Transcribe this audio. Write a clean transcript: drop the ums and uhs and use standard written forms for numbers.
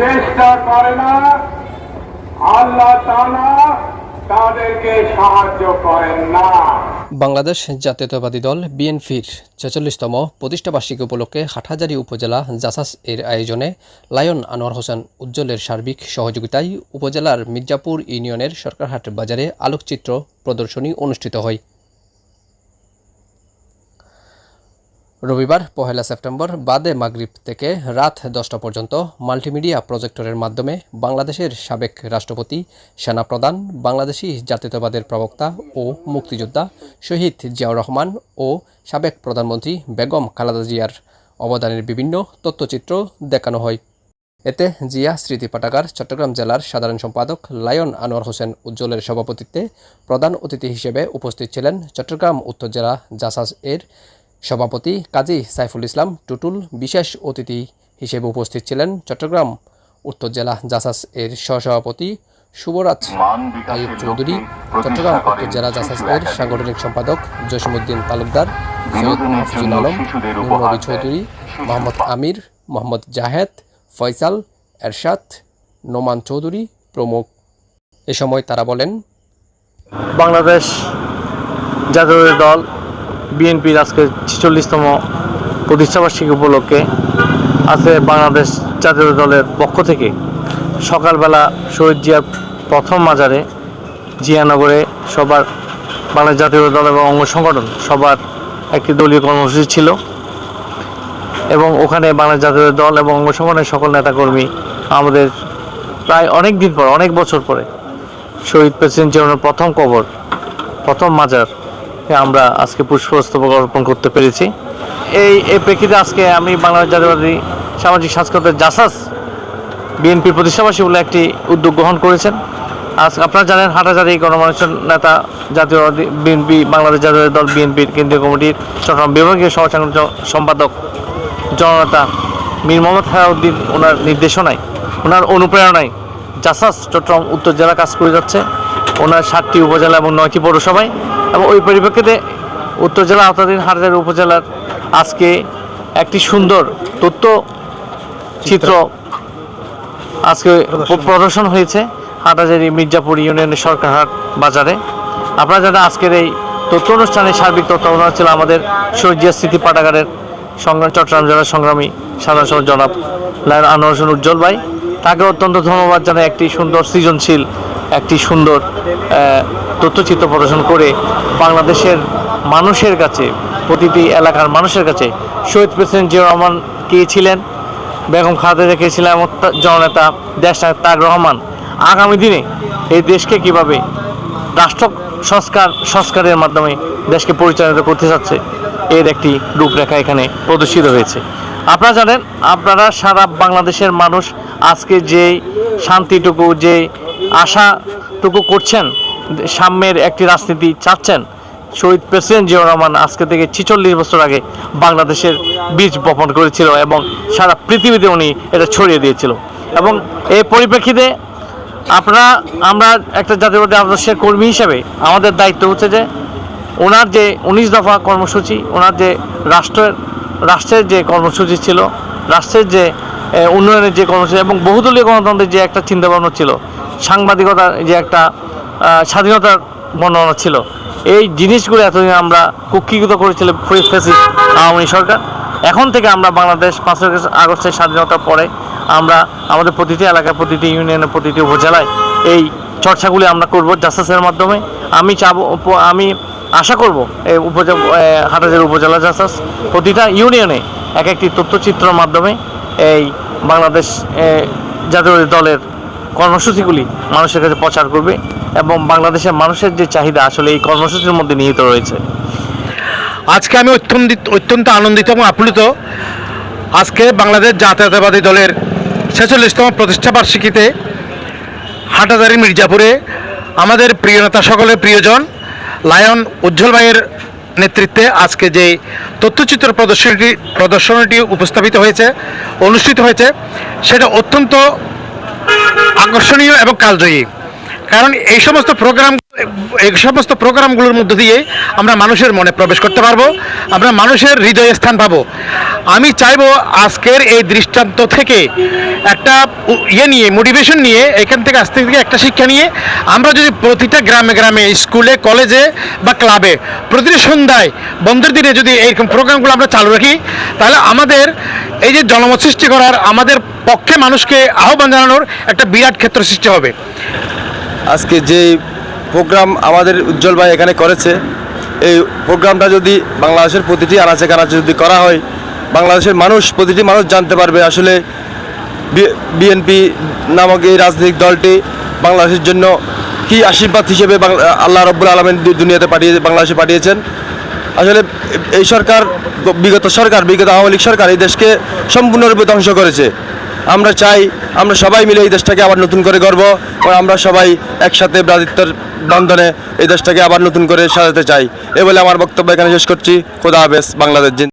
চেষ্টা করে না, আল্লাহ তাআলা তাদেরকে সাহায্য করেন না। বাংলাদেশ জাতীয়তাবাদী দল বিএনপির ৪৬তম প্রতিষ্ঠাবার্ষিকী উপলক্ষে হাটহাজারী উপজেলা জাসাস এর আয়োজনে লায়ন আনোয়ার হোসেন উজ্জ্বলের সার্বিক সহযোগিতায় উপজেলার মির্জাপুর ইউনিয়নের সরকারহাট বাজারে আলোকচিত্র প্রদর্শনী অনুষ্ঠিত হয়। রবিবার ১ সেপ্টেম্বর বাদে মাগরিব থেকে রাত ১০টা পর্যন্ত মাল্টিমিডিয়া প্রজেক্টরের মাধ্যমে বাংলাদেশের সাবেক রাষ্ট্রপতি, সেনাপ্রধান, বাংলাদেশি জাতীয়তাবাদের প্রবক্তা ও মুক্তিযোদ্ধা শহীদ জিয়াউর রহমান ও সাবেক প্রধানমন্ত্রী বেগম খালেদা জিয়ার অবদানের বিভিন্ন তথ্যচিত্র দেখানো হয়। এতে জিয়া স্মৃতি পাঠাগার চট্টগ্রাম জেলার সাধারণ সম্পাদক লায়ন আনোয়ার হোসেন উজ্জ্বলের সভাপতিত্বে প্রধান অতিথি হিসেবে উপস্থিত ছিলেন চট্টগ্রাম উত্তর জেলা জাসাস এর সভাপতি কাজী সাইফুল ইসলাম টুটুল। বিশেষ অতিথি হিসেবে উপস্থিত ছিলেন চট্টগ্রাম উত্তর জেলা জাসাস এর সহসভাপতি শুভরাজ আইয়ুব চৌধুরী, চট্টগ্রাম উত্তর জেলা জাসাস এর সাংগঠনিক সম্পাদক জসিমউদ্দিন তালুকদার, সৈয়দ হাফিজুল আলম, নূর নবী চৌধুরী, মোহাম্মদ আমির, মোহাম্মদ জাহেদ, ফয়সাল, এরশাদ, নোমান চৌধুরী প্রমুখ। এ সময় তারা বলেন, বাংলাদেশ জাতীয় দল বিএনপির আজকে ৪৬তম প্রতিষ্ঠাবার্ষিকী উপলক্ষে আজকে বাংলাদেশ জাতীয় দলের পক্ষ থেকে সকালবেলা শহীদ জিয়ার প্রথম মাজারে জিয়ানগরে সবার বাংলাদেশ জাতীয় দল এবং অঙ্গ সংগঠন সবার একটি দলীয় কর্মসূচি ছিল এবং ওখানে বাংলাদেশ জাতীয় দল এবং অঙ্গ সংগঠনের সকল নেতাকর্মী আমাদের প্রায় অনেক দিন পর, অনেক বছর পরে শহীদ প্রেসিডেন্ট জিয়াউর প্রথম কবর, প্রথম মাজার আমরা আজকে পুষ্পস্তবক অর্পণ করতে পেরেছি। এই প্রেক্ষিতে আজকে আমি বাংলাদেশ জাতীয়তাবাদী সামাজিক সাংস্কৃতিক জাসাস বিএনপির প্রতিষ্ঠাবার্ষিকী বলে একটি উদ্যোগ গ্রহণ করেছেন। আজ আপনারা জানেন হাটহাজারী গণমানুষের নেতা, জাতীয়বাদী বিএনপি, বাংলাদেশ জাতীয় দল বিএনপির কেন্দ্রীয় কমিটির চট্টগ্রাম বিভাগীয় সহ সম্পাদক জননেতা মীর মোহাম্মদ হায়াউদ্দিন, ওনার নির্দেশনায়, ওনার অনুপ্রেরণায় জাসাস চট্টগ্রাম উত্তর জেলা কাজ করে যাচ্ছে, ওনার ৭টি উপজেলা এবং 9টি পৌরসভায়। এবং ওই পরিপ্রেক্ষিতে উত্তর জেলা আওতাধীন হাটহাজারী উপজেলার আজকে একটি সুন্দর তথ্যচিত্র আজকে প্রদর্শন হয়েছে হাটহাজারী মির্জাপুর ইউনিয়নের সরকারহাট বাজারে। আপনারা জানেন আজকের এই তথ্য অনুষ্ঠানে সার্বিক তত্ত্বাবধান ছিল আমাদের শহীদ জিয়া স্মৃতি পাঠাগারের চট্টগ্রাম জেলার সংগ্রামী সাধারণ সম্পাদক জনাব লায়ন আনোয়ার হোসেন উজ্জ্বল ভাই। তাকে অত্যন্ত ধন্যবাদ জানাই একটি সুন্দর সৃজনশীল, একটি সুন্দর তথ্যচিত্র প্রদর্শন করে বাংলাদেশের মানুষের কাছে, প্রতিটি এলাকার মানুষের কাছে শহীদ প্রেসিডেন্ট জিয়াউর রহমান কে ছিলেন, বেগম খালেদা কে ছিলেন এবং জননেতা দেশনায়ক তারেক রহমান আগামী দিনে এই দেশকে কীভাবে রাষ্ট্র সংস্কারের মাধ্যমে দেশকে পরিচালিত করতে চাচ্ছে এর একটি রূপরেখা এখানে প্রদর্শিত হয়েছে। আপনারা জানেন, আপনারা সারা বাংলাদেশের মানুষ আজকে যে শান্তিটুকু, যে আশাটুকু করছেন, সাম্যের একটি রাজনীতি চাচ্ছেন, শহীদ প্রেসিডেন্ট জিয়াউর রহমান আজকে থেকে ৪৬ বছর আগে বাংলাদেশের বীজ বপন করেছিল এবং সারা পৃথিবীতে উনি এটা ছড়িয়ে দিয়েছিল। এবং এই পরিপ্রেক্ষিতে আমরা একটা জাতীয়তাবাদী আদর্শের কর্মী হিসেবে আমাদের দায়িত্ব হচ্ছে যে ওনার যে ১৯ দফা কর্মসূচি, ওনার যে রাষ্ট্রের যে কর্মসূচি ছিল, রাষ্ট্রের যে উন্নয়নের যে কর্মসূচি এবং বহুদলীয় গণতন্ত্রের যে একটা চিন্তাভাবনা ছিল, সাংবাদিকতার যে একটা স্বাধীনতার বর্ণনা ছিল, এই জিনিসগুলো এতদিন আমরা কুক্ষিগত করেছিল ফ্যাসিস্ট আওয়ামী সরকার। এখন থেকে আমরা বাংলাদেশ 5 আগস্টের স্বাধীনতার পরে আমরা আমাদের প্রতিটি এলাকায়, প্রতিটি ইউনিয়নের, প্রতিটি উপজেলায় এই চর্চাগুলি আমরা করব জাসাসের মাধ্যমে। আমি আশা করব এই হাটহাজারী উপজেলা জাসাস প্রতিটা ইউনিয়নে একটি তথ্যচিত্রের মাধ্যমে এই বাংলাদেশ জাতীয়তাবাদী দলের কর্মসূচিগুলি মানুষের কাছে প্রচার করবে এবং বাংলাদেশের মানুষের যে চাহিদা আসলে এই কর্মসূচির মধ্যে নিহিত রয়েছে। আজকে আমি অত্যন্ত আনন্দিত এবং আপ্লুত। আজকে বাংলাদেশ জাতীয়তাবাদী দলের ৪৬তম প্রতিষ্ঠাবার্ষিকীতে হাটহাজারী মির্জাপুরে আমাদের প্রিয় নেতা, সকলের প্রিয়জন লায়ন উজ্জ্বল ভাইয়ের নেতৃত্বে আজকে যে তথ্যচিত্র প্রদর্শনীটি উপস্থাপিত হয়েছে, অনুষ্ঠিত হয়েছে, সেটা অত্যন্ত আকর্ষণীয় এবং কালজয়ী। কারণ এই সমস্ত প্রোগ্রামগুলোর মধ্য দিয়ে আমরা মানুষের মনে প্রবেশ করতে পারবো, আমরা মানুষের হৃদয়ে স্থান পাবো। আমি চাইবো আজকের এই দৃষ্টান্ত থেকে একটা নিয়ে মোটিভেশন নিয়ে এখান থেকে আজকে থেকে একটা শিক্ষা নিয়ে আমরা যদি প্রতিটা গ্রামে গ্রামে স্কুলে কলেজে বা ক্লাবে প্রতিটি সন্ধ্যায় বন্ধের দিনে যদি এইরকম প্রোগ্রামগুলো আমরা চালু রাখি, তাহলে আমাদের এই যে জনমত সৃষ্টি করার, আমাদের পক্ষে মানুষকে আহ্বান জানানোর একটা বিরাট ক্ষেত্র সৃষ্টি হবে। আজকে যে প্রোগ্রাম আমাদের উজ্জ্বল ভাই এখানে করেছে, এই প্রোগ্রামটা যদি বাংলাদেশের প্রতিটি আনাচে কানাচে যদি করা হয়, বাংলাদেশের মানুষ, প্রতিটি মানুষ জানতে পারবে আসলে বিএনপি নামক এই রাজনৈতিক দলটি বাংলাদেশের জন্য কি আশীর্বাদ হিসেবে আল্লাহ রাব্বুল আলামিন দুনিয়াতে বাংলাদেশে পাঠিয়েছেন। আসলে এই সরকার, বিগত আওয়ামী লীগ সরকার এই দেশকে সম্পূর্ণরূপে ধ্বংস করেছে। আমরা চাই আমরা সবাই মিলে এই দেশটাকে আবার নতুন করে গড়ব, এবং আমরা সবাই একসাথে ভ্রাতৃত্বের বন্ধনে এই দেশটাকে আবার নতুন করে সাজাতে চাই। এ বলে আমার বক্তব্য এখানে শেষ করছি। খোদা হাফেজ। বাংলাদেশ।